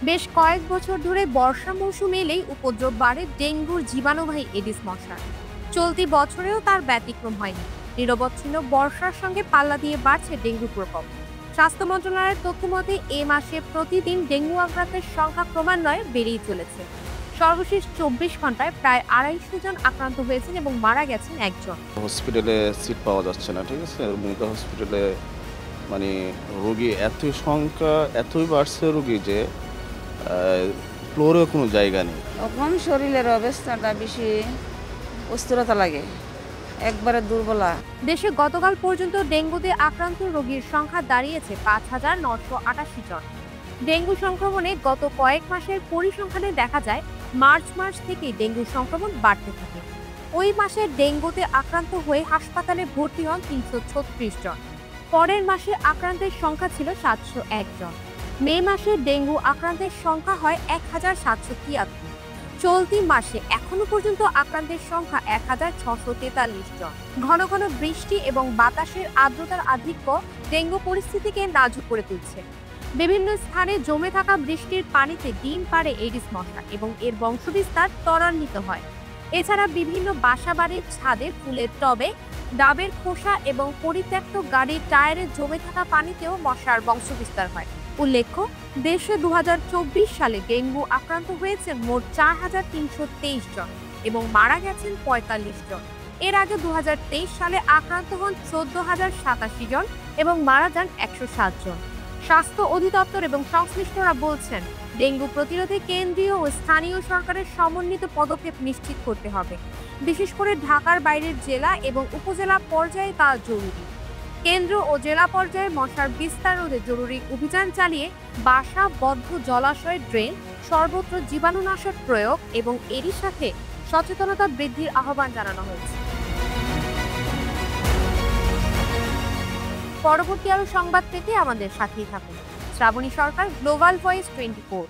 বেশ কয়েক বছর ধরে বর্ষা মৌসুম এলেই উপদ্রব বাড়ে ডেঙ্গুর জীবাণুবাহী এডিস মশার। চলতি বছরেও তার ব্যতিক্রম হয়নি। নিরবচ্ছিন্ন বর্ষার সঙ্গে পাল্লা দিয়ে বাড়ছে ডেঙ্গু প্রকোপ। স্বাস্থ্য মন্ত্রণালয়ের তথ্য মতে এ মাসে প্রতিদিন ডেঙ্গু আক্রান্তের সংখ্যা ক্রমান্বয়ে বেড়েই চলেছে। সর্বশেষ 24 ঘন্টায় প্রায় 250 জন আক্রান্ত হয়েছেন এবং মারা গেছেন একজন। হসপিটালে সিট পাওয়া যাচ্ছে না, ঠিক আছে? মেডিকেল হসপিটালে মানে রোগী এতই সংখ্যা এতই বাড়ছে রোগী যে ফ্লোরেও কোনো জায়গা নেই। এখন শরীরের অবস্থাটা বেশি অস্থিরতা লাগে, একবারে দুর্বলা। দেশে গতকাল পর্যন্ত ডেঙ্গুতে আক্রান্ত রোগীর সংখ্যা দাঁড়িয়েছে 5,988 জন। ডেঙ্গু সংক্রমণে গত কয়েক মাসের পরিসংখ্যানে দেখা যায় মার্চ মাস থেকেই ডেঙ্গু সংক্রমণ বাড়তে থাকে। ওই মাসে ডেঙ্গুতে আক্রান্ত হয়ে হাসপাতালে ভর্তি হন 336 জন। পরের মাসে আক্রান্তের সংখ্যা ছিল 701 জন। মে মাসে ডেঙ্গু আক্রান্তের সংখ্যা হয় 1,773। চলতি মাসে এখনো পর্যন্ত আক্রান্তের সংখ্যা 1,643 জন। ঘন ঘন বৃষ্টি এবং বাতাসের আর্দ্রতার আধিক্য ডেঙ্গু পরিস্থিতিকে নাজুক করে তুলছে। বিভিন্ন স্থানে জমে থাকা বৃষ্টির পানিতে ডিম পাড়ে এডিস মশা এবং এর বংশবিস্তার ত্বরান্বিত হয়। এছাড়া বিভিন্ন বাসাবাড়ির ছাদে, ফুলের টবে, ডাবের খোসা এবং পরিত্যক্ত গাড়ির টায়ারে জমে থাকা পানিতেও মশার বংশবিস্তার হয়। উল্লেখ্য, দেশে 2024 সালে ডেঙ্গু আক্রান্ত হয়েছেন মোট 4,323 জন এবং মারা গেছেন 45 জন। এর আগে 2023 সালে আক্রান্ত হন 14,087 জন এবং মারা যান 107 জন। স্বাস্থ্য অধিদপ্তর এবং সংশ্লিষ্টরা বলছেন, ডেঙ্গু প্রতিরোধে কেন্দ্রীয় ও স্থানীয় সরকারের সমন্বিত পদক্ষেপ নিশ্চিত করতে হবে। বিশেষ করে ঢাকার বাইরের জেলা এবং উপজেলা পর্যায়ে তা জরুরি। কেন্দ্র ও জেলা পর্যায়ে মশার বিস্তার রোধে জরুরি অভিযান চালিয়ে বাসা, বদ্ধ জলাশয়, ড্রেন সর্বত্র জীবাণুনাশক প্রয়োগ এবং এরই সাথে সচেতনতা বৃদ্ধির আহ্বান জানানো হয়েছে। পরবর্তী আরো সংবাদ পেতে আমাদের সাথেই থাকুন। শ্রাবণী সরকার, গ্লোবাল ভয়েস 24।